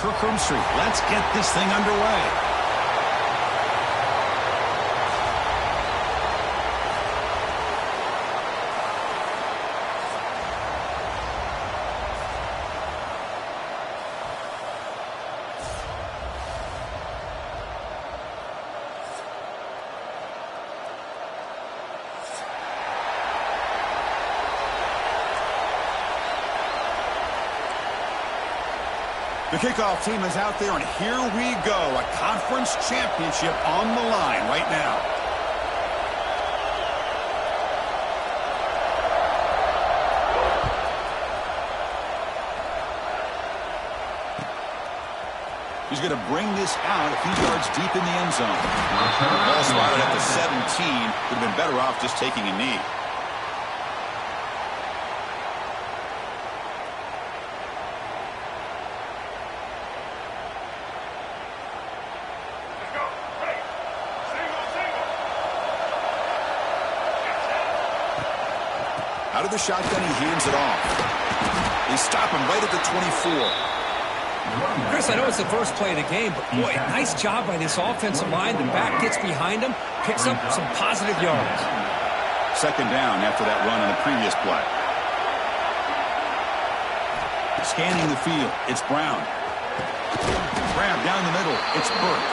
for Crimstreet. Let's get this thing underway. The kickoff team is out there, and here we go. A conference championship on the line right now. He's going to bring this out a few yards deep in the end zone. Ball spotted at the 17. Would have been better off just taking a knee. Out of the shotgun, he hands it off. They stop him right at the 24. Chris, I know it's the first play of the game, but boy, nice job by this offensive line. The back gets behind him, picks up some positive yards. Second down after that run on the previous play. Scanning the field, it's Brown. Grab down the middle, it's Burke.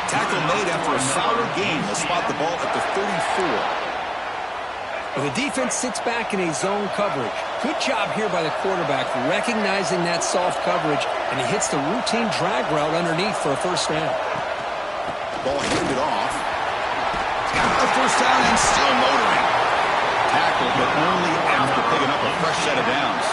Tackle made after a solid gain. They'll spot the ball at the 34. The defense sits back in a zone coverage. Good job here by the quarterback recognizing that soft coverage, and he hits the routine drag route underneath for a first down. Ball handed off. Got the first down and still motoring. Tackle, but only after picking up a fresh set of downs.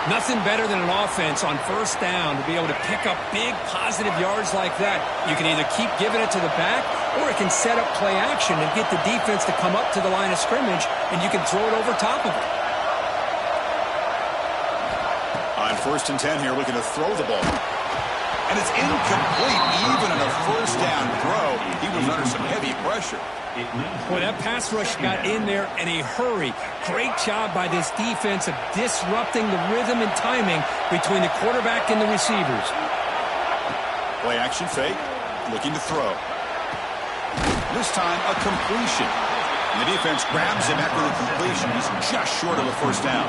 Nothing better than an offense on first down to be able to pick up big positive yards like that. You can either keep giving it to the back, or it can set up play action and get the defense to come up to the line of scrimmage, and you can throw it over top of it. On first and 10 here, looking to throw the ball. And it's incomplete. Even on a first down throw, he was under some heavy pressure. Boy, that pass rush got in there in a hurry. Great job by this defense of disrupting the rhythm and timing between the quarterback and the receivers. Play action fake, looking to throw. This time, a completion. And the defense grabs him after the completion. He's just short of a first down.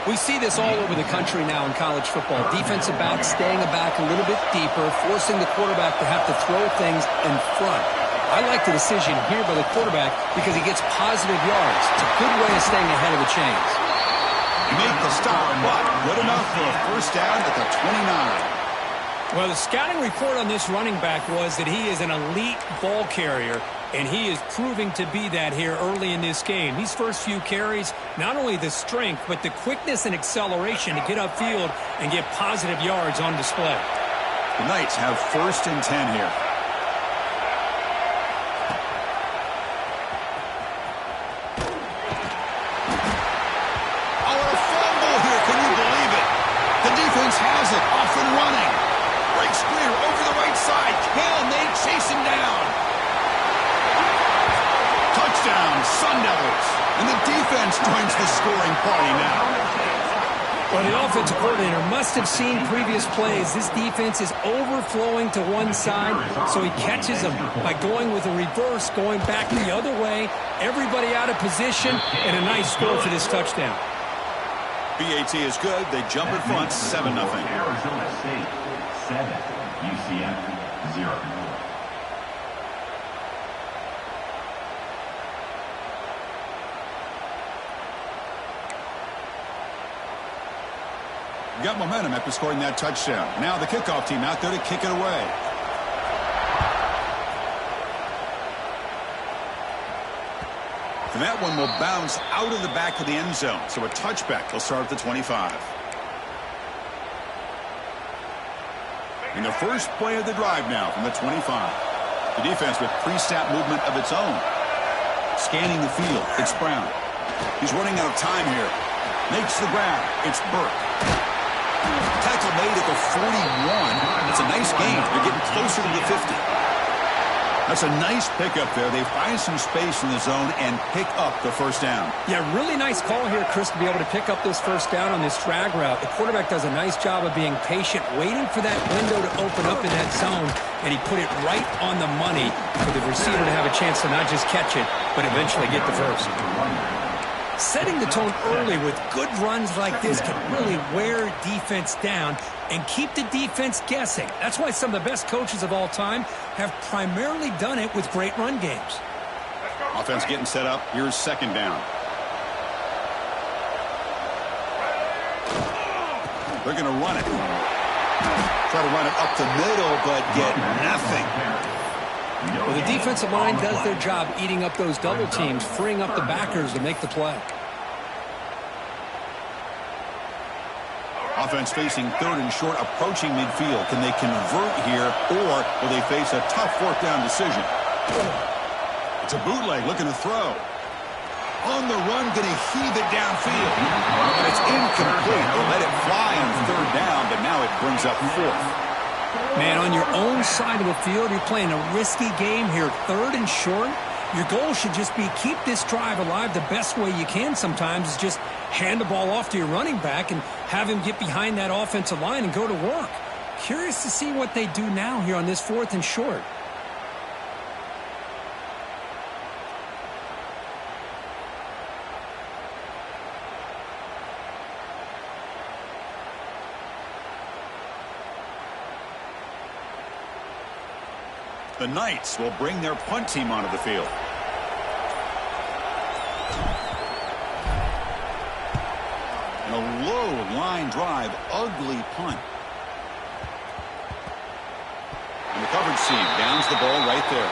We see this all over the country now in college football. Defensive backs staying back a little bit deeper, forcing the quarterback to have to throw things in front. I like the decision here by the quarterback because he gets positive yards. It's a good way of staying ahead of the chains. He made the stop, but good enough for a first down at the 29. Well, the scouting report on this running back was that he is an elite ball carrier, and he is proving to be that here early in this game. These first few carries, not only the strength, but the quickness and acceleration to get upfield and get positive yards on display. The Knights have first and 10 here. Oh, a fumble here. Can you believe it? The defense has it, off and running. Breaks clear over the right side. Can they chase him down? Touchdown, Sun Devils. And the defense joins the scoring party now. Well, the offensive coordinator must have seen previous plays. This defense is overflowing to one side, so he catches them by going with a reverse, going back the other way. Everybody out of position, and a nice score for this touchdown. BAT is good. They jump in front, 7-0. Arizona State, 7. UCF, 0. Got momentum after scoring that touchdown. Now the kickoff team out there to kick it away. And that one will bounce out of the back of the end zone. So a touchback will start at the 25. In the first play of the drive now from the 25. The defense with pre-snap movement of its own. Scanning the field. It's Brown. He's running out of time here. Makes the grab. It's Burke. Tackle made at the 41. It's a nice gain. They're getting closer to the 50. That's a nice pickup there. They find some space in the zone and pick up the first down. Yeah, really nice call here, Chris, to be able to pick up this first down on this drag route. The quarterback does a nice job of being patient, waiting for that window to open up in that zone, and he put it right on the money for the receiver to have a chance to not just catch it, but eventually get the first. Setting the tone early with good runs like this can really wear defense down and keep the defense guessing. That's why some of the best coaches of all time have primarily done it with great run games. Offense getting set up. Here's second down. They're going to run it. Try to run it up the middle, but get nothing. Well, the defensive line does their job eating up those double teams, freeing up the backers to make the play. Offense facing third and short, approaching midfield. Can they convert here, or will they face a tough fourth down decision? It's a bootleg looking to throw. On the run, going to heave it downfield. But it's incomplete. They'll let it fly on third down, but now it brings up fourth. Man, on your own side of the field, you're playing a risky game here, third and short. Your goal should just be keep this drive alive the best way you can sometimes is just hand the ball off to your running back and have him get behind that offensive line and go to work. Curious to see what they do now here on this fourth and short. The Knights will bring their punt team onto the field. And a low line drive, ugly punt. And the coverage team downs the ball right there.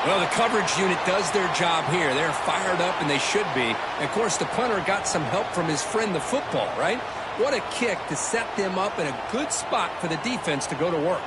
Well, the coverage unit does their job here. They're fired up, and they should be. And of course, the punter got some help from his friend, the football, right? What a kick to set them up in a good spot for the defense to go to work.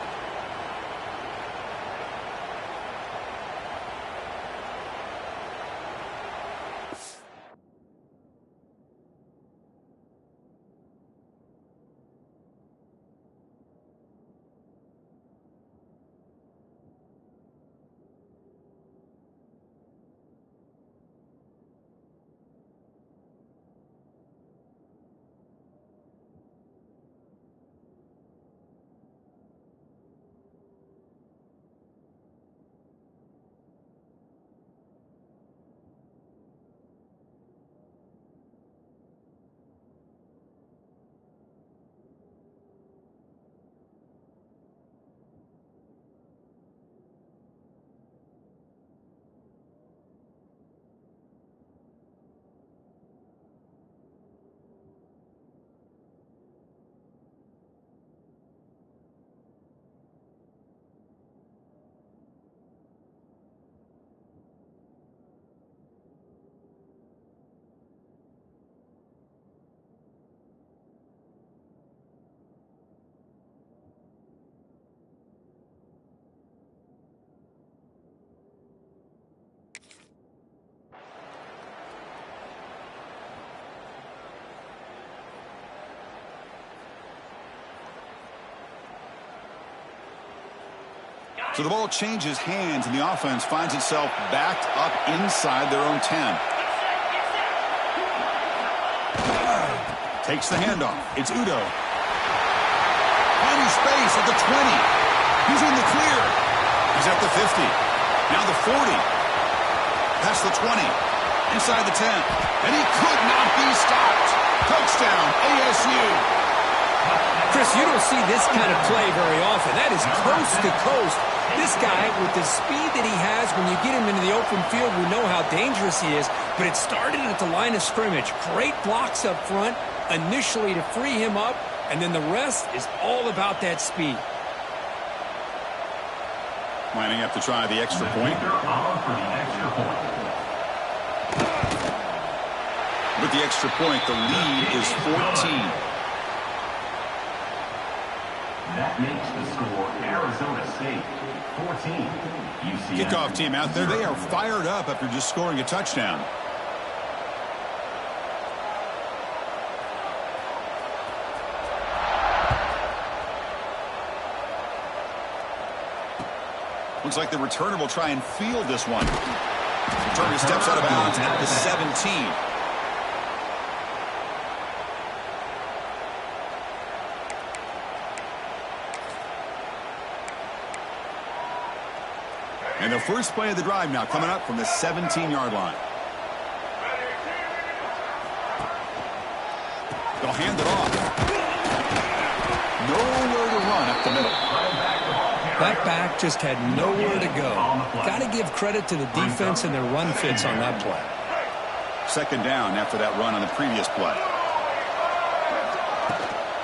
So the ball changes hands, and the offense finds itself backed up inside their own 10. Takes the handoff. It's Udo. Finding space at the 20. He's in the clear. He's at the 50. Now the 40. Past the 20. Inside the 10. And he could not be stopped. Touchdown, ASU. Chris, you don't see this kind of play very often. That is coast to coast. This guy, with the speed that he has, when you get him into the open field, we know how dangerous he is. But it started at the line of scrimmage. Great blocks up front initially to free him up, and then the rest is all about that speed. Lining up to try the extra point. With the extra point, the lead is 14. That makes the score Arizona State 14. UCF. Kickoff team out there. They are fired up after just scoring a touchdown. Looks like the returner will try and field this one. Returner steps out of bounds at the 17. And the first play of the drive now coming up from the 17-yard line. They'll hand it off. Nowhere to run up the middle. That back just had nowhere to go. Got to give credit to the defense and their run fits on that play. Second down after that run on the previous play.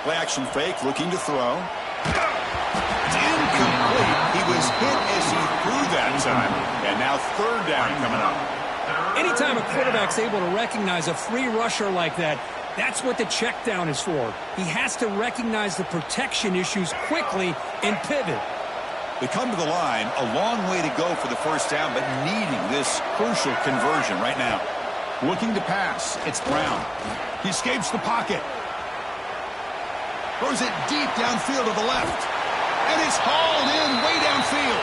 Play action fake, looking to throw. It's incomplete. He was hit as he threw that time. And now third down coming up. Anytime a quarterback's able to recognize a free rusher like that, that's what the check down is for. He has to recognize the protection issues quickly and pivot. They come to the line, a long way to go for the first down, but needing this crucial conversion right now. Looking to pass, it's Brown. He escapes the pocket. Throws it deep downfield to the left. And it's hauled in way downfield.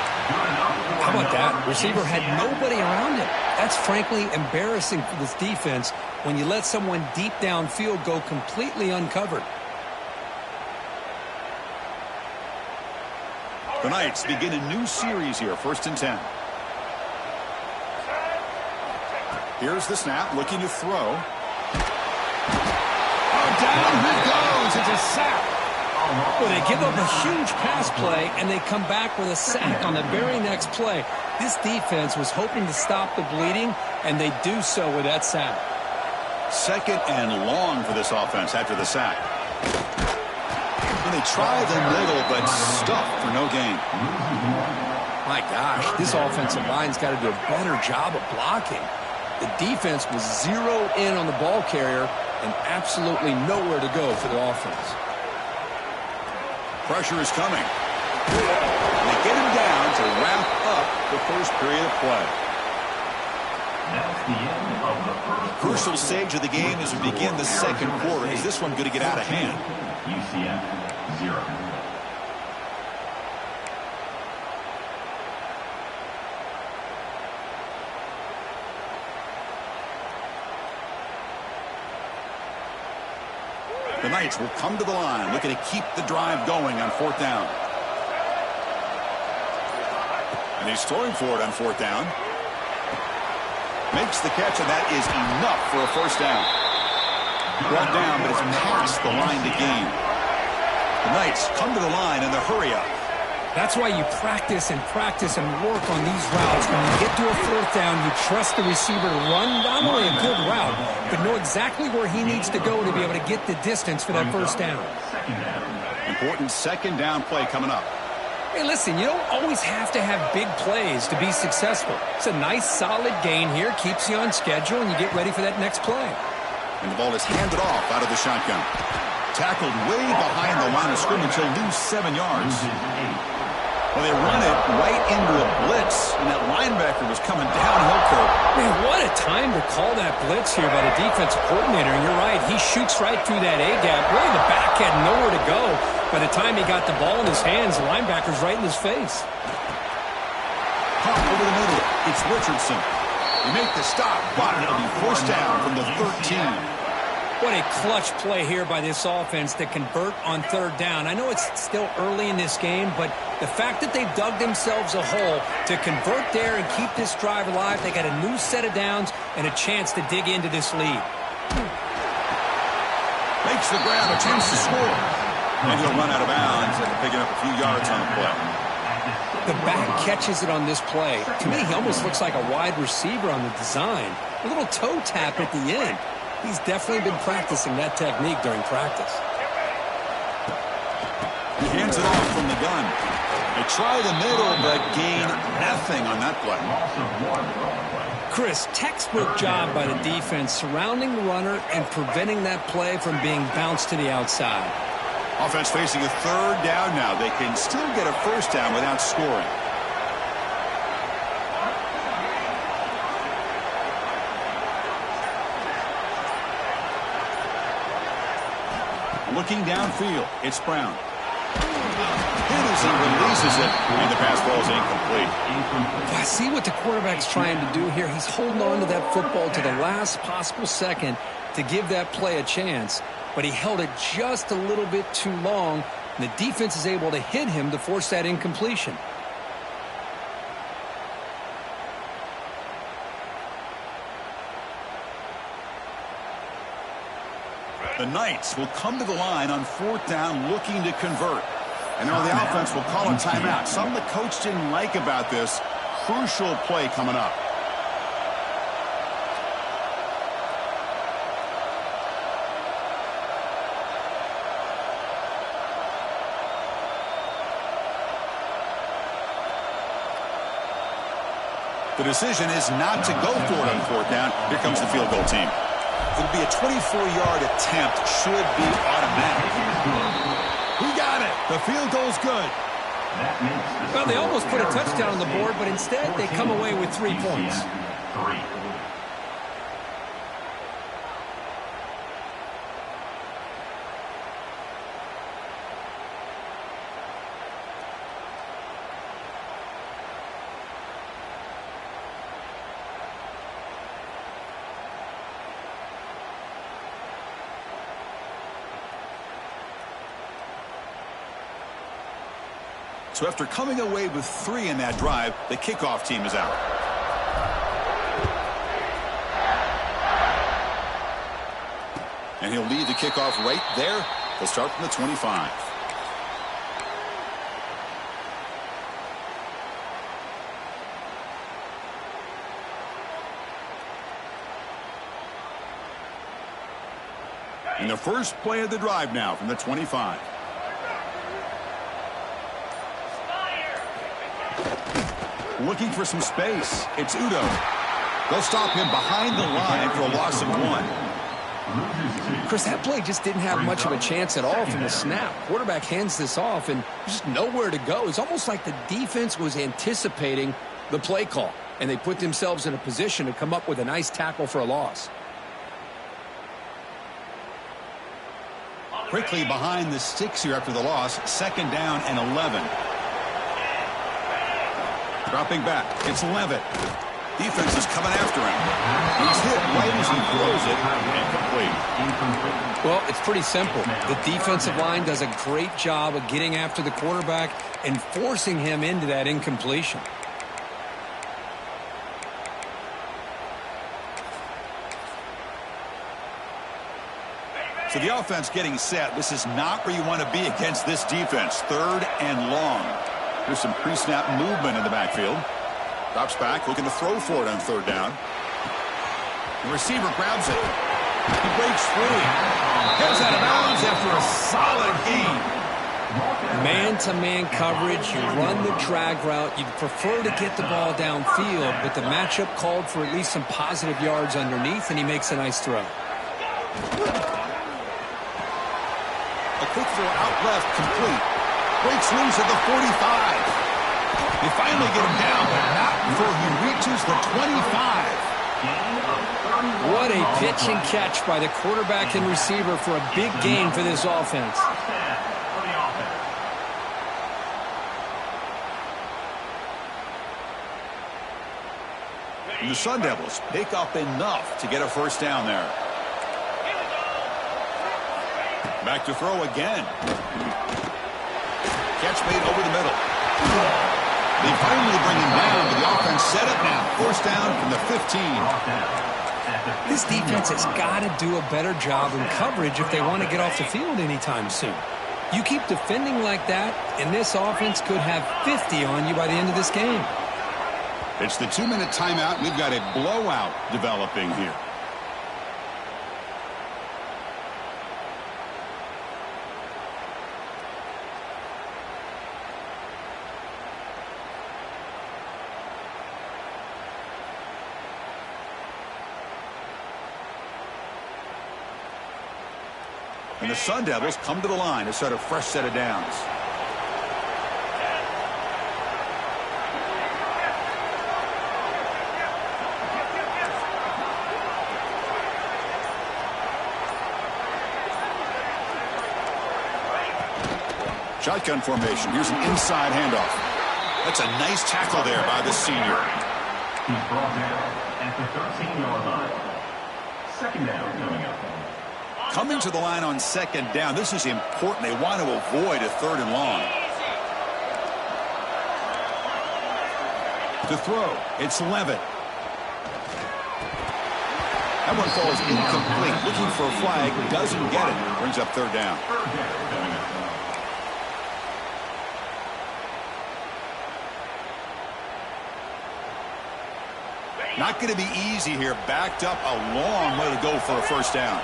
How about that? Receiver had nobody around him. That's frankly embarrassing for this defense when you let someone deep downfield go completely uncovered. The Knights begin a new series here, 1st and 10. Here's the snap, looking to throw. Oh, down he goes. It's a sack. Well, they give up a huge pass play, and they come back with a sack on the very next play. This defense was hoping to stop the bleeding, and they do so with that sack. Second and long for this offense after the sack. And they try the middle, but stuffed for no gain. My gosh, this offensive line's got to do a better job of blocking. The defense was zeroed in on the ball carrier and absolutely nowhere to go for the offense. Pressure is coming. They get him down to wrap up the first period of play. That's the end of the first quarter. Crucial stage of the game as we begin the second quarter. Is this one going to get out of hand? UCF 0. The Knights will come to the line, looking to keep the drive going on 4th down. And he's throwing for it on 4th down. Makes the catch, and that is enough for a first down. Brought down, but it's past the line to gain. The Knights come to the line in the hurry-up. That's why you practice and work on these routes. When you get to a 4th down, you trust the receiver to run not only a good route, but know exactly where he needs to go to be able to get the distance for that first down. Important second down play coming up. Hey, listen, you don't always have to have big plays to be successful. It's a nice, solid gain here, keeps you on schedule, and you get ready for that next play. And the ball is handed off out of the shotgun. Tackled way behind the line of scrimmage. He'll lose 7 yards. Well, they run it right into a blitz, and that linebacker was coming downhill, Kirk. Man, what a time to call that blitz here by the defensive coordinator. And you're right, he shoots right through that A-gap. Really, the back had nowhere to go. By the time he got the ball in his hands, the linebacker's right in his face. Pop over the middle. It's Richardson. They make the stop, but it'll be first down from the 13. What a clutch play here by this offense to convert on 3rd down. I know it's still early in this game, but the fact that they've dug themselves a hole to convert there and keep this drive alive, they got a new set of downs and a chance to dig into this lead. Makes the grab, a chance to score. And he'll run out of bounds after picking up a few yards on the play. The back catches it on this play. To me, he almost looks like a wide receiver on the design. A little toe tap at the end. He's definitely been practicing that technique during practice. He hands it off from the gun. They try the middle, but gain nothing on that play. Chris, textbook job by the defense surrounding the runner and preventing that play from being bounced to the outside. Offense facing a 3rd down now. They can still get a first down without scoring. Looking downfield, it's Brown. Hit as he releases it, and the pass falls incomplete. I see what the quarterback's trying to do here. He's holding on to that football to the last possible second to give that play a chance, but he held it just a little bit too long, and the defense is able to hit him to force that incompletion. The Knights will come to the line on 4th down looking to convert. And now the offense will call a timeout. Something the coach didn't like about this. Crucial play coming up. The decision is not to go for it on 4th down. Here comes the field goal team. It'll be a 24-yard attempt. Should be automatic. He got it. The field goal's good. Well, they almost put a touchdown on the board, but instead they come away with 3 points. So after coming away with 3 in that drive, the kickoff team is out. And he'll lead the kickoff right there. He'll start from the 25. And the first play of the drive now from the 25. Looking for some space. It's Udo. They'll stop him behind the line for a loss of 1. Chris, that play just didn't have much of a chance at all from the snap. Quarterback hands this off and just nowhere to go. It's almost like the defense was anticipating the play call, and they put themselves in a position to come up with a nice tackle for a loss. Quickly behind the sticks here after the loss. 2nd down and 11. Dropping back. It's Levitt. Defense is coming after him. He's hit right as he throws it. Incomplete. Well, it's pretty simple. The defensive line does a great job of getting after the quarterback and forcing him into that incompletion. So the offense getting set. This is not where you want to be against this defense. 3rd and long. There's some pre-snap movement in the backfield. Drops back, looking to throw for it on 3rd down. The receiver grabs it. He breaks free. Gets out of bounds after a solid gain. Man-to-man coverage, you run the drag route. You'd prefer to get the ball downfield, but the matchup called for at least some positive yards underneath, and he makes a nice throw. A quick throw out left, complete. Breaks loose at the 45. They finally get him down, but not before he reaches the 25. What a pitch and catch by the quarterback and receiver for a big gain for this offense. And the Sun Devils pick up enough to get a 1st down there. Back to throw again. Catch made over the middle. They finally bring him down, but the offense set up now. 1st down from the 15. This defense has got to do a better job in coverage if they want to get off the field anytime soon. You keep defending like that, and this offense could have 50 on you by the end of this game. It's the 2-minute timeout. We've got a blowout developing here. And the Sun Devils come to the line to start a fresh set of downs. Shotgun formation. Here's an inside handoff. That's a nice tackle there by the senior. He's brought down at the 13-yard line. Second down coming up. Coming to the line on second down. This is important. They want to avoid a third and long. To throw, it's Levitt. That one falls incomplete. Looking for a flag, doesn't get it. Brings up third down. Not going to be easy here. Backed up a long way to go for a first down.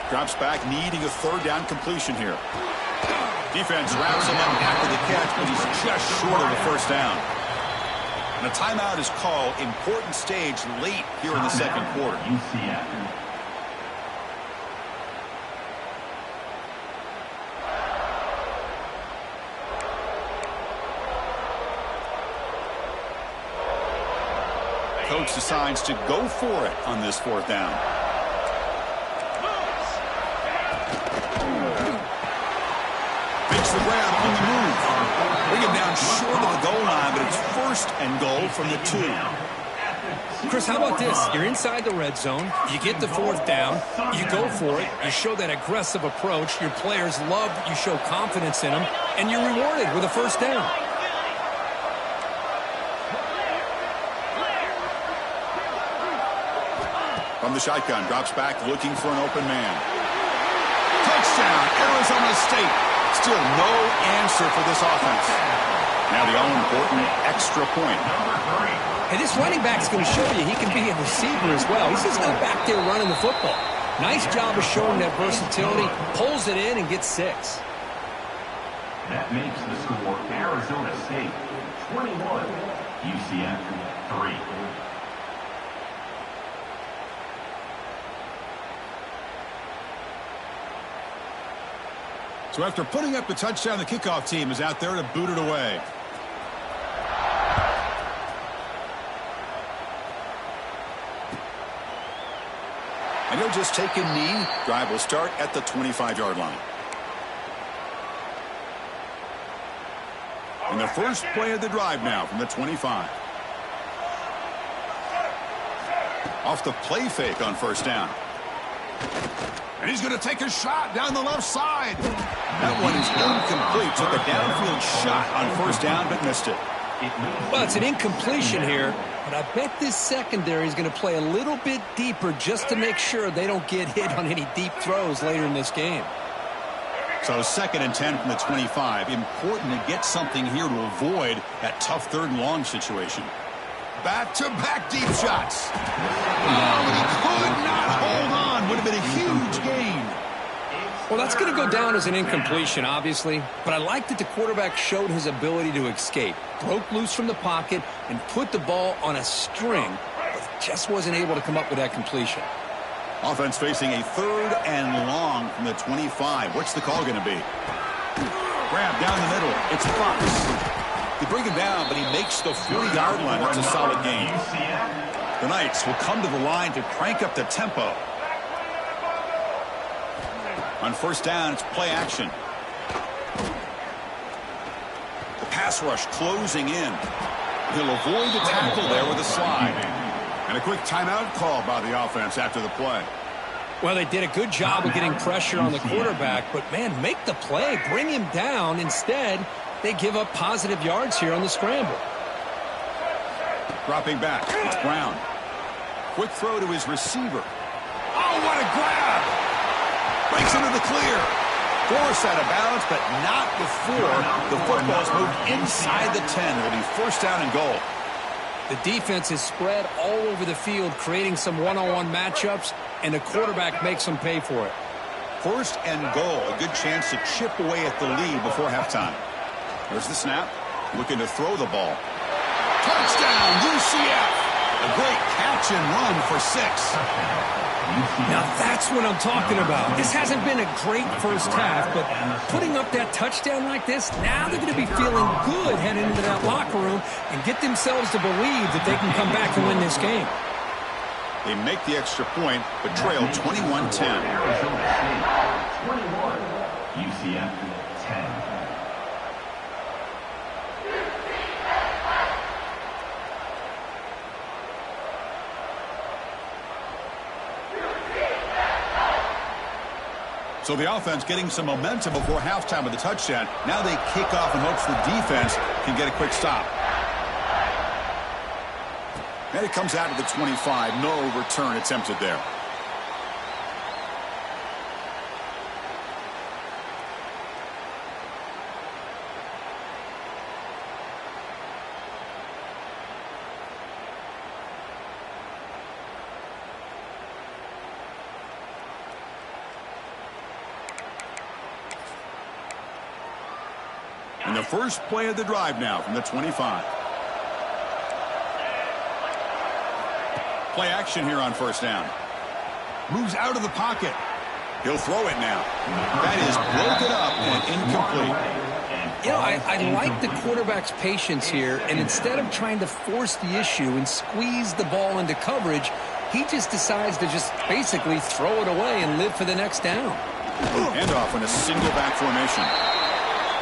Drops back, needing a third down completion here. Defense wraps him up after the catch, but he's just short of the first down. And a timeout is called. Important stage late here in the second quarter. UCF. Coach decides to go for it on this fourth down. Makes the grab on the move. Bring him down short of the goal line, but it's first and goal from the 2. Chris, how about this? You're inside the red zone. You get the fourth down. You go for it. You show that aggressive approach. Your players love you show confidence in them, and you're rewarded with a first down. From the shotgun, drops back, looking for an open man. Touchdown, Arizona State. Still no answer for this offense. Now the all-important extra point. Hey, this running back's going to show you he can be a receiver as well. He's just not back there running the football. Nice job of showing that versatility. Pulls it in and gets 6. That makes the score Arizona State 21, UCF 3. So after putting up the touchdown, the kickoff team is out there to boot it away. And he'll just take a knee. Drive will start at the 25-yard line. And the first play of the drive now from the 25. Off the play fake on first down. And he's going to take a shot down the left side. That one is incomplete. Took a downfield shot on first down, but missed it. Well, it's an incompletion here, but I bet this secondary is going to play a little bit deeper just to make sure they don't get hit on any deep throws later in this game. So 2nd and 10 from the 25. Important to get something here to avoid that tough third and long situation. Back-to-back deep shots. Oh, he could not hold on. Would have been a huge gain. Well, that's going to go down as an incompletion, obviously, but I like that the quarterback showed his ability to escape, broke loose from the pocket, and put the ball on a string, but just wasn't able to come up with that completion. Offense facing a 3rd and long from the 25. What's the call going to be? Grab down the middle. It's Fox. They bring him down, but he makes the 40-yard line. That's a solid gain. The Knights will come to the line to crank up the tempo. On first down, it's play action. The pass rush closing in. He'll avoid the tackle there with a slide. And a quick timeout call by the offense after the play. Well, they did a good job of getting pressure on the quarterback, but, man, make the play. Bring him down. Instead, they give up positive yards here on the scramble. Dropping back. It's Brown. Quick throw to his receiver. Oh, what a grab! Breaks into the clear. Forced out of bounds, but not before the football's moved inside the 10. It'll be first down and goal. The defense is spread all over the field, creating some one-on-one matchups, and the quarterback makes them pay for it. First and goal. A good chance to chip away at the lead before halftime. There's the snap. Looking to throw the ball. Touchdown, UCF! A great catch and run for 6. Now that's what I'm talking about. This hasn't been a great first half, but putting up that touchdown like this, now they're going to be feeling good heading into that locker room and get themselves to believe that they can come back and win this game. They make the extra point, but trail 21-10. 21. UCF 10. So the offense getting some momentum before halftime with the touchdown. Now they kick off in hopes the defense can get a quick stop. And it comes out to the 25. No return attempted there. And the first play of the drive now from the 25. Play action here on first down. Moves out of the pocket. He'll throw it now. That is broken up and incomplete. You know, I like the quarterback's patience here, and instead of trying to force the issue and squeeze the ball into coverage, he just decides to just basically throw it away and live for the next down. Handoff in a single back formation.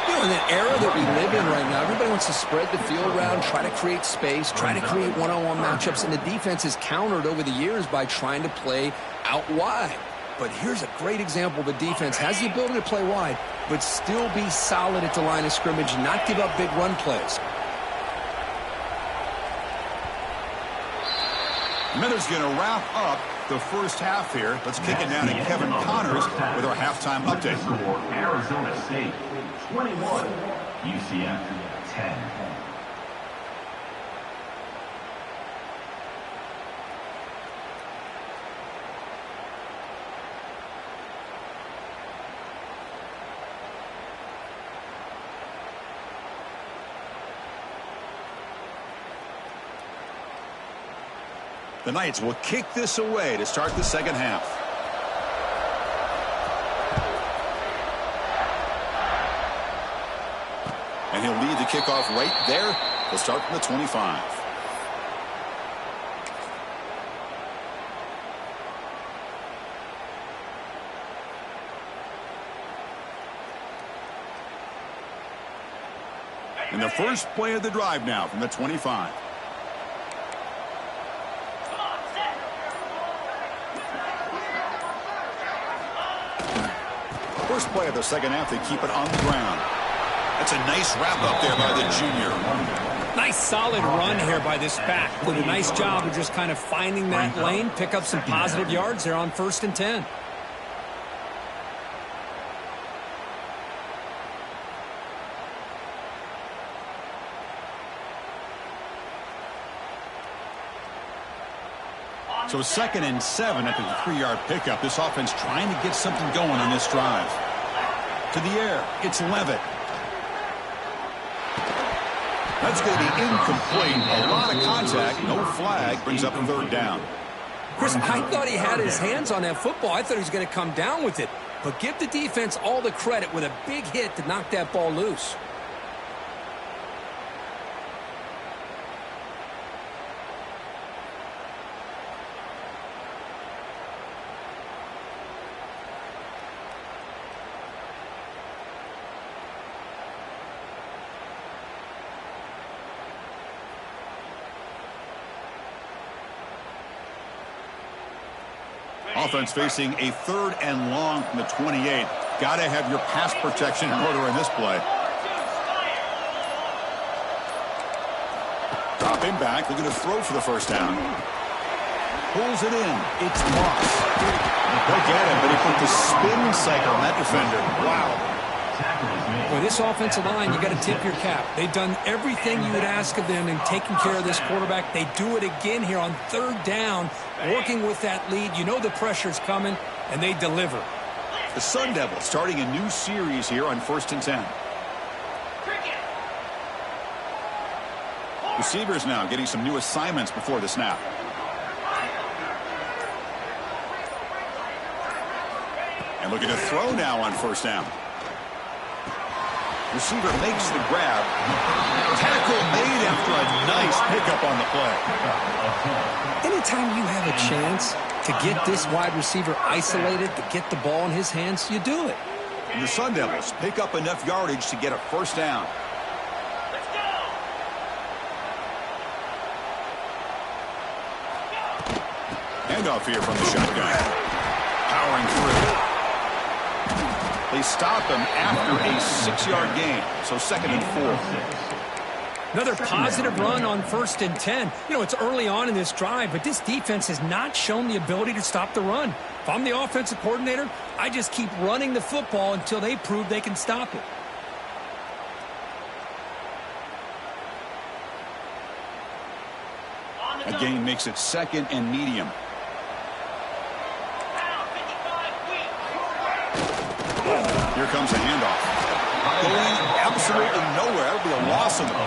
You know, in the era that we live in right now, everybody wants to spread the field around, try to create space, try to create one-on-one matchups, and the defense is countered over the years by trying to play out wide. But here's a great example. The defense has the ability to play wide, but still be solid at the line of scrimmage, not give up big run plays. Miller's going to wrap up the first half here. Let's kick it down to Kevin Connors with our halftime update. Score Arizona State 21, UCF 10. The Knights will kick this away to start the second half. And he'll lead the kickoff right there. He'll start from the 25. And the first play of the drive now from the 25. First play of the second half, they keep it on the ground. That's a nice wrap up there by the junior. Nice solid run here by this back. Did a nice job of just kind of finding that lane, pick up some positive yards there on 1st and 10. So 2nd and 7 after the 3-yard pickup. This offense trying to get something going on this drive. To the air, it's Levitt. That's going to be incomplete. A lot of contact, no flag, brings up a 3rd down. Chris, I thought he had his hands on that football. I thought he was going to come down with it. But give the defense all the credit with a big hit to knock that ball loose. Offense facing a 3rd and long from the 28. Got to have your pass protection in order in this play. Drop him back, looking to throw for the first down. Pulls it in. It's Moss. They'll get him, but he put the spin cycle on that defender. Wow. Boy, this offensive line, you got to tip your cap. They've done everything you would ask of them in taking care of this quarterback. They do it again here on 3rd down, working with that lead. You know the pressure's coming, and they deliver. The Sun Devils starting a new series here on 1st and 10. Receivers now getting some new assignments before the snap. And looking to throw now on 1st down. Receiver makes the grab. Tackle made after a nice pickup on the play. Anytime you have a chance, To get this wide receiver isolated, to get the ball in his hands, you do it. And the Sun Devils pick up enough yardage to get a first down. Handoff here from the shotgun. Powering through. They stop him after a 6-yard gain. So 2nd and 4. Another positive run on 1st and 10. You know, it's early on in this drive, but this defense has not shown the ability to stop the run. If I'm the offensive coordinator, I just keep running the football until they prove they can stop it. A gain makes it 2nd and medium. Here comes a handoff. Going absolutely nowhere. That'll be a loss in the play.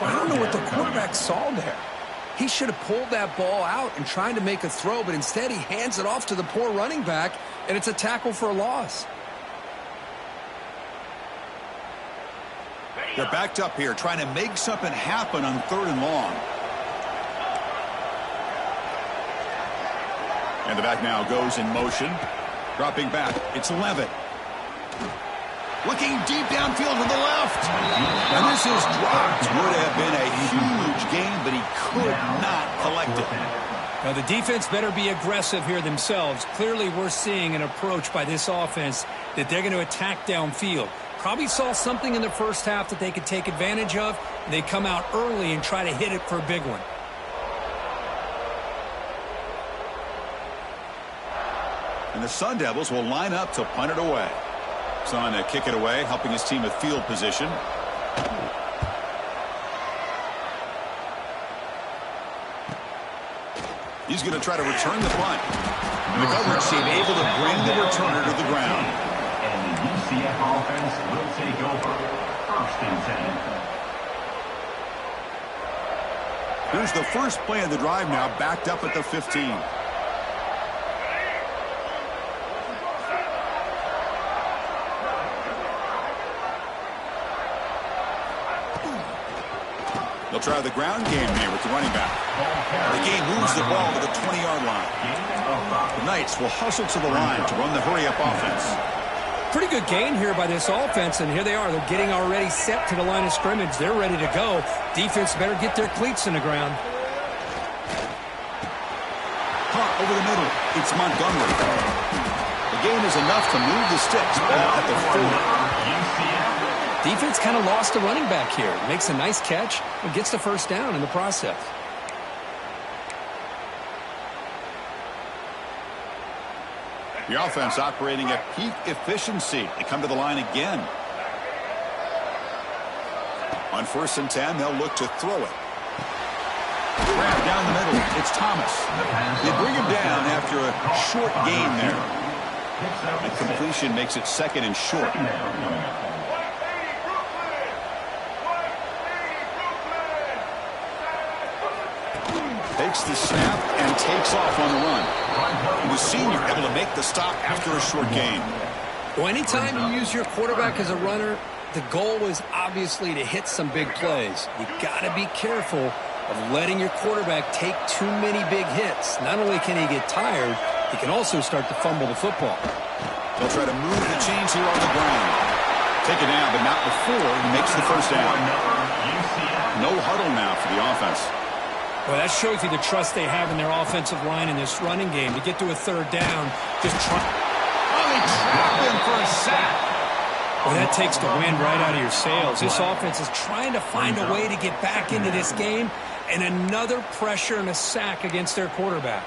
I don't know what the quarterback saw there. He should have pulled that ball out and tried to make a throw, but instead he hands it off to the poor running back, and it's a tackle for a loss. They're backed up here, trying to make something happen on 3rd and long. And the back now goes in motion. Dropping back, it's Levitt. Looking deep downfield to the left. And this is dropped. Would have been a huge gain, but he could not collect it. Now the defense better be aggressive here themselves. Clearly we're seeing an approach by this offense that they're going to attack downfield. Probably saw something in the first half that they could take advantage of. And they come out early and try to hit it for a big one. And the Sun Devils will line up to punt it away. Son to kick it away, helping his team with field position. He's going to try to return the punt. And the coverage team able to bring the returner to the ground. And the UCF offense will take over. 1st and 10. Here's the first play of the drive now, backed up at the 15. They'll try the ground game here with the running back. The game moves the ball to the 20-yard line. The Knights will hustle to the line to run the hurry-up offense. Pretty good gain here by this offense, and here they are. They're getting already set to the line of scrimmage. They're ready to go. Defense better get their cleats in the ground. Caught over the middle. It's Montgomery. The gain is enough to move the sticks back at the 40. Defense kind of lost a running back here. Makes a nice catch and gets the first down in the process. The offense operating at peak efficiency. They come to the line again. On 1st and 10, they'll look to throw it. Grab down the middle. It's Thomas. They bring him down after a short gain there. And completion makes it 2nd and short. Takes the snap and takes off on the run. The senior able to make the stop after a short gain. Well, anytime you use your quarterback as a runner, the goal is obviously to hit some big plays. You got to be careful of letting your quarterback take too many big hits. Not only can he get tired, he can also start to fumble the football. They'll try to move the chains here on the ground. Take it down, but not before he makes the first down. No huddle now for the offense. Well, that shows you the trust they have in their offensive line in this running game. To get to a 3rd down, just try. Oh, they trap him for a sack. Well, that takes the wind right out of your sails. This offense is trying to find a way to get back into this game, and another pressure and a sack against their quarterback.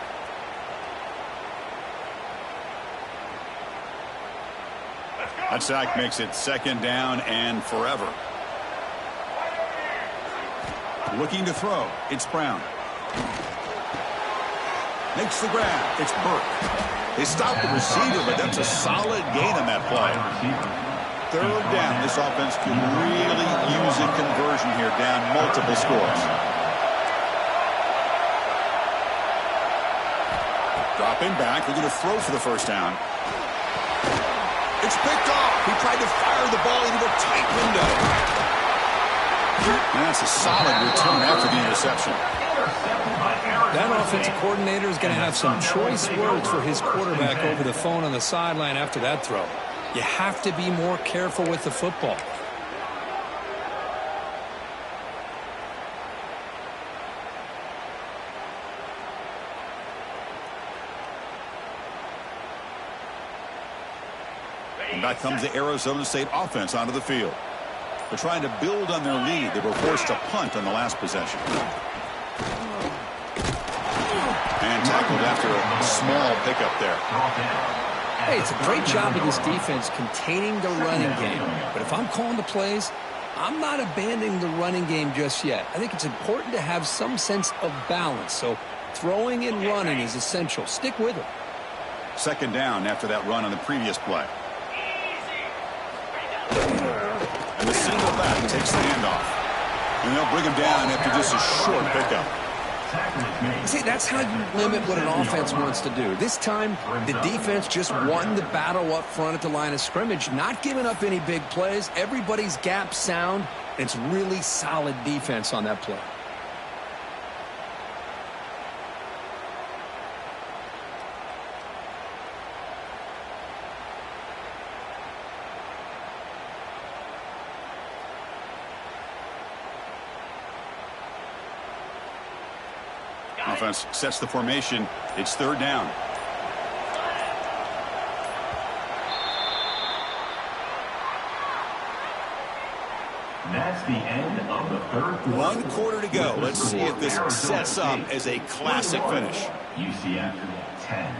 That sack makes it 2nd down and forever. Looking to throw. It's Brown. Makes the grab. It's Burke. They stop the receiver, but that's a solid gain on that play. 3rd down. This offense can really use a conversion here, down multiple scores. Dropping back. They're going to throw for the first down. It's picked off. He tried to fire the ball into a tight window. And that's a solid return after the interception. Intercepted by Aaron That offensive coordinator is going to have some choice words for his quarterback over the phone on the sideline after that throw. You have to be more careful with the football. And back comes the Arizona State offense onto the field. They're trying to build on their lead. They were forced to punt on the last possession. And tackled after a small pickup there. Hey, it's a great job of this defense containing the running game. But if I'm calling the plays, I'm not abandoning the running game just yet. I think it's important to have some sense of balance. So throwing and running is essential. Stick with it. Second down after that run on the previous play. And the single back takes the handoff. And they'll bring him down after just a short pickup. See, that's how you limit what an offense wants to do. This time, the defense just won the battle up front at the line of scrimmage, not giving up any big plays. Everybody's gap sound. It's really solid defense on that play. Offense sets the formation. It's third down. That's the end of the third quarter. 1 quarter to go. Let's see if this sets up as a classic finish. UCF 10.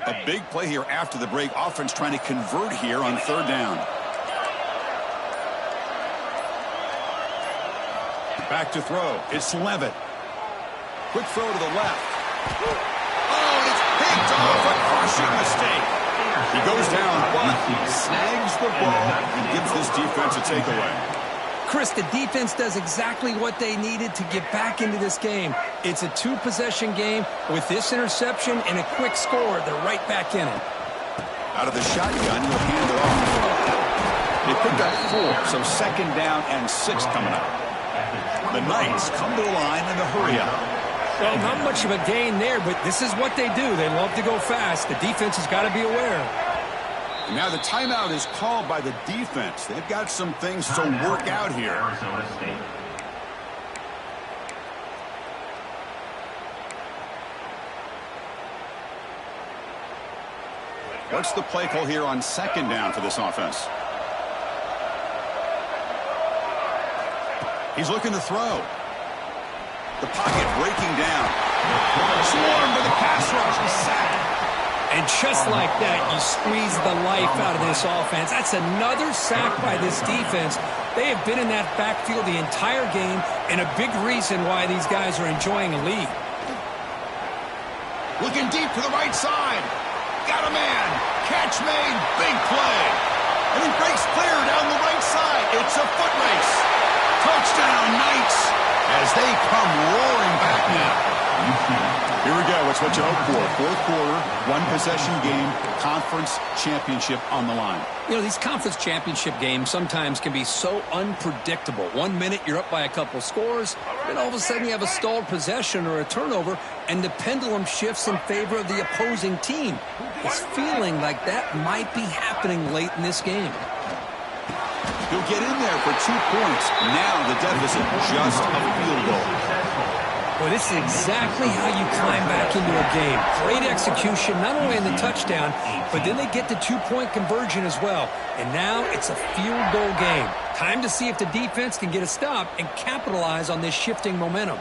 A big play here after the break. Offense trying to convert here on third down. Back to throw. It's Levitt. Quick throw to the left. Oh, and it's picked off. A crushing mistake. He goes down, but snags the ball and gives this defense a takeaway. Chris, the defense does exactly what they needed to get back into this game. It's a two-possession game. With this interception and a quick score, they're right back in it. Out of the shotgun, he'll hand it off. They picked up 4, so second down and 6 coming up. The Knights come to the line in a hurry-up. Well, not much of a gain there, but this is what they do. They love to go fast. The defense has got to be aware. And now the timeout is called by the defense. They've got some things to work out here. Arizona State. What's the play call here on second down for this offense? He's looking to throw. The pocket breaking down. Swarmed by the pass rush. He's sacked. And just like that, you squeeze the life out of this offense. That's another sack by this defense. They have been in that backfield the entire game, and a big reason why these guys are enjoying a lead. Looking deep to the right side. Got a man. Catch made. Big play. And he breaks clear down the right side. It's a foot race. Touchdown, Knights, as they come roaring back now. Here we go. It's what you hope for. Fourth quarter, one-possession game, conference championship on the line. You know, these conference championship games sometimes can be so unpredictable. 1 minute you're up by a couple scores, then all of a sudden you have a stalled possession or a turnover, and the pendulum shifts in favor of the opposing team. It's feeling like that might be happening late in this game. He'll get in there for 2 points. Now the deficit just a field goal. Well, this is exactly how you climb back into a game. Great execution, not only in the touchdown, but then they get the two-point conversion as well. And now it's a field goal game. Time to see if the defense can get a stop and capitalize on this shifting momentum.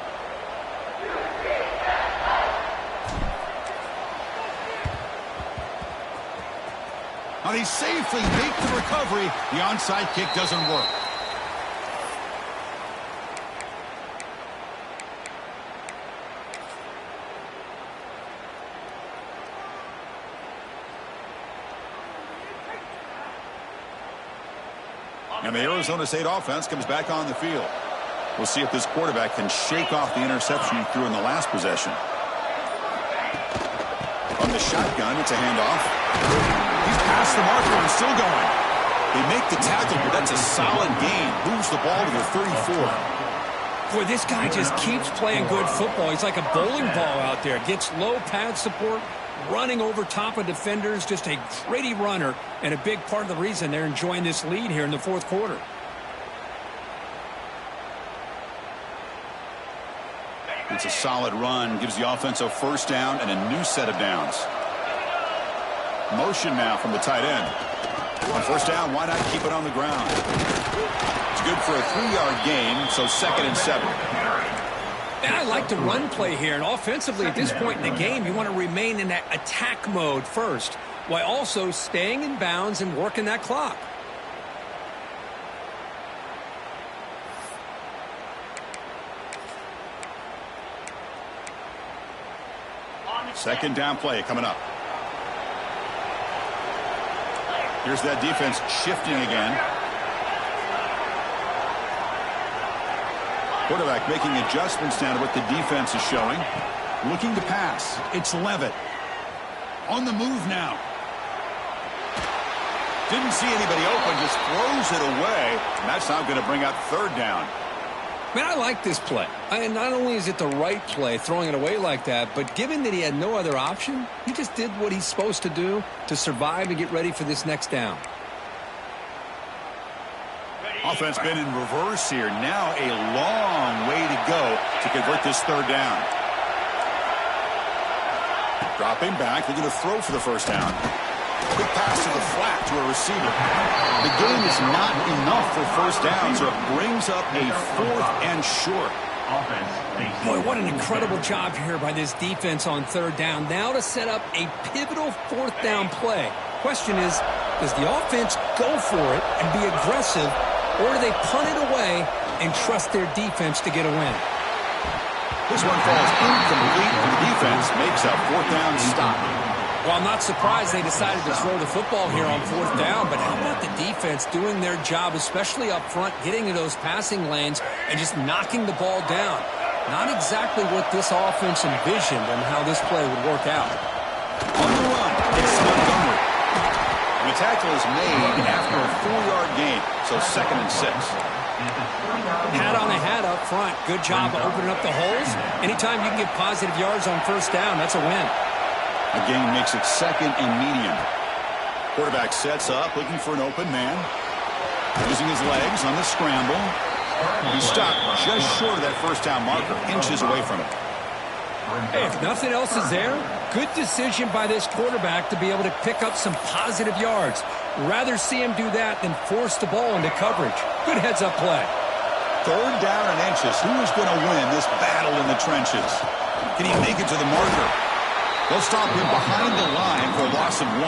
And he safely makes the recovery. The onside kick doesn't work. And the Arizona State offense comes back on the field. We'll see if this quarterback can shake off the interception he threw in the last possession. From the shotgun, it's a handoff. He's past the marker and still going. They make the tackle, but that's a solid gain. Moves the ball to the 34. Boy, this guy just keeps playing good football. He's like a bowling ball out there. Gets low pad support, running over top of defenders. Just a gritty runner, and a big part of the reason they're enjoying this lead here in the fourth quarter. It's a solid run. Gives the offense a first down and a new set of downs. Motion now from the tight end. On first down, why not keep it on the ground? It's good for a 3-yard gain, so 2nd and 7. And I like the run play here. And offensively, at this point in the game, you want to remain in that attack mode first, while also staying in bounds and working that clock. Second down play coming up. Here's that defense shifting again. Quarterback making adjustments down to what the defense is showing. Looking to pass. It's Levitt. On the move now. Didn't see anybody open, just throws it away. And that's now going to bring out 3rd down. Man, I like this play. And not only is it the right play, throwing it away like that, but given that he had no other option, he just did what he's supposed to do to survive and get ready for this next down. Offense been in reverse here. Now a long way to go to convert this 3rd down. Dropping back, they're going to throw for the first down. Quick pass to the flat to a receiver. The game is not enough for first down, so it brings up a 4th and short. Boy, what an incredible job here by this defense on 3rd down. Now to set up a pivotal 4th down play. Question is, does the offense go for it and be aggressive, or do they punt it away and trust their defense to get a win? This one falls incomplete, and the defense makes a 4th down stop. Well, I'm not surprised they decided to throw the football here on 4th down, but how about the defense doing their job, especially up front, getting to those passing lanes and just knocking the ball down? Not exactly what this offense envisioned and how this play would work out. On the run, it's Montgomery. The tackle is made after a 4-yard gain, so 2nd and 6. Hat on a hat up front. Good job of opening up the holes. Anytime you can get positive yards on first down, that's a win. The game makes it 2nd and medium. Quarterback sets up, looking for an open man. Using his legs on the scramble. He stopped just short of that first down marker, inches away from it. Hey, if nothing else is there, good decision by this quarterback to be able to pick up some positive yards. Rather see him do that than force the ball into coverage. Good heads-up play. 3rd down and inches. Who is going to win this battle in the trenches? Can he make it to the marker? They'll stop him behind the line for a loss of 1.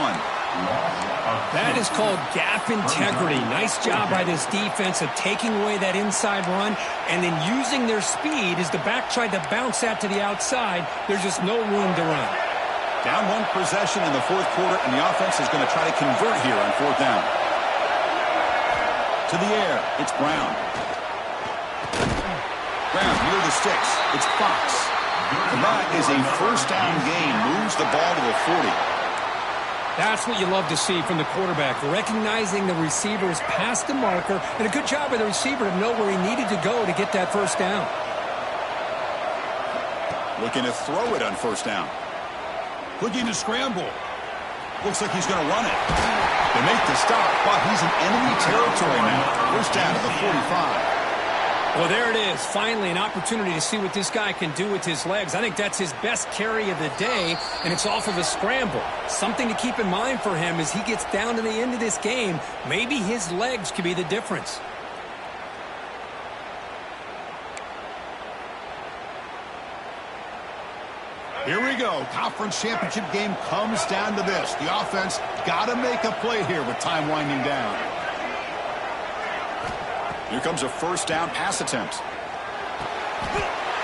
That is called gap integrity. Nice job by this defense of taking away that inside run and then using their speed as the back tried to bounce that to the outside. There's just no room to run. Down 1 possession in the 4th quarter, and the offense is going to try to convert here on 4th down. To the air, it's Brown. Brown near the sticks. It's Fox. And that is a first down gain. Moves the ball to the 40. That's what you love to see from the quarterback, recognizing the receiver's past the marker, and a good job by the receiver to know where he needed to go to get that first down. Looking to throw it on first down. Looking to scramble. Looks like he's going to run it. They make the stop, but he's in enemy territory now. First down at the 45. Well, there it is. Finally, an opportunity to see what this guy can do with his legs. I think that's his best carry of the day, and it's off of a scramble. Something to keep in mind for him as he gets down to the end of this game. Maybe his legs could be the difference. Here we go. Conference championship game comes down to this. The offense got to make a play here with time winding down. Here comes a first down pass attempt.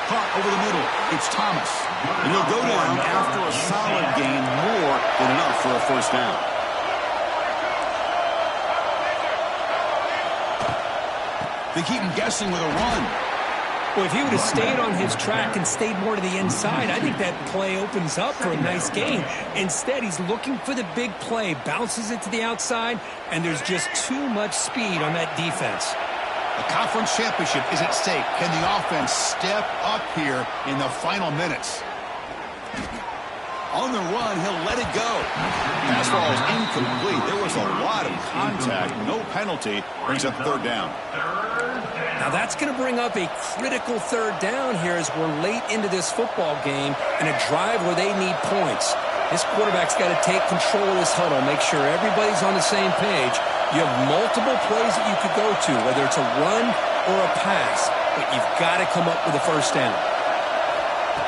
Caught over the middle. It's Thomas. And he'll go down after a solid gain, more than enough for a first down. They keep him guessing with a run. Well, if he would have stayed on his track and stayed more to the inside, I think that play opens up for a nice gain. Instead, he's looking for the big play, bounces it to the outside, and there's just too much speed on that defense. The conference championship is at stake. Can the offense step up here in the final minutes? On the run, he'll let it go. Pass ball is incomplete. There was a lot of contact. No penalty. Brings up third down. Now that's going to bring up a critical third down here as we're late into this football game in a drive where they need points. This quarterback's got to take control of this huddle, make sure everybody's on the same page. You have multiple plays that you could go to, whether it's a run or a pass, but you've got to come up with a first down.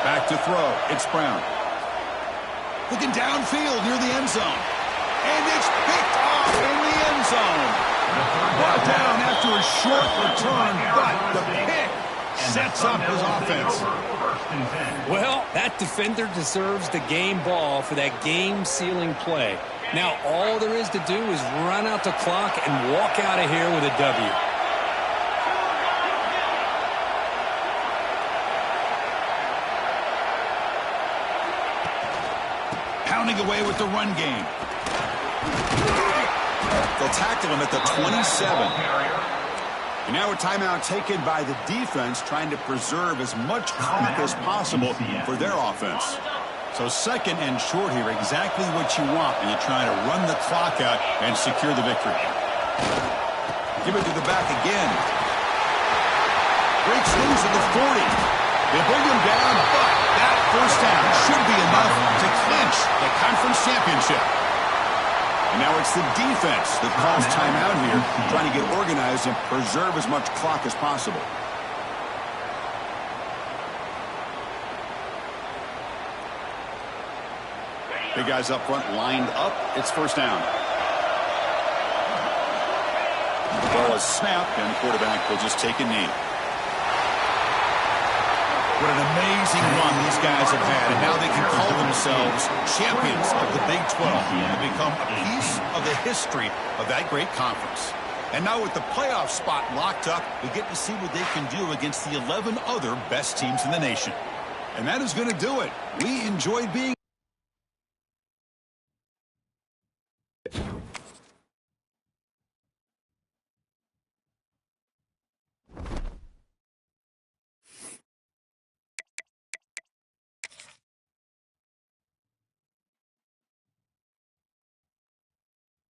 Back to throw. It's Brown. Looking downfield near the end zone. And it's picked off in the end zone. Brought down after a short return, but the pick sets up his offense. Well, that defender deserves the game ball for that game-sealing play. Now all there is to do is run out the clock and walk out of here with a W. Pounding away with the run game. They'll tackle him at the 27. And now a timeout taken by the defense, trying to preserve as much clock as possible for their offense. So second and short here, exactly what you want when you're trying to run the clock out and secure the victory. Give it to the back again. Breaks loose at the 40. They bring him down, but that first down should be enough to clinch the conference championship. And now it's the defense that calls timeout here, trying to get organized and preserve as much clock as possible. Big guys up front lined up. It's first down. The ball is snapped, and the quarterback will just take a knee. What an amazing run these guys have had, and now they can call themselves champions of the Big 12 and become a piece of the history of that great conference. And now with the playoff spot locked up, we get to see what they can do against the 11 other best teams in the nation. And that is going to do it. We enjoyed being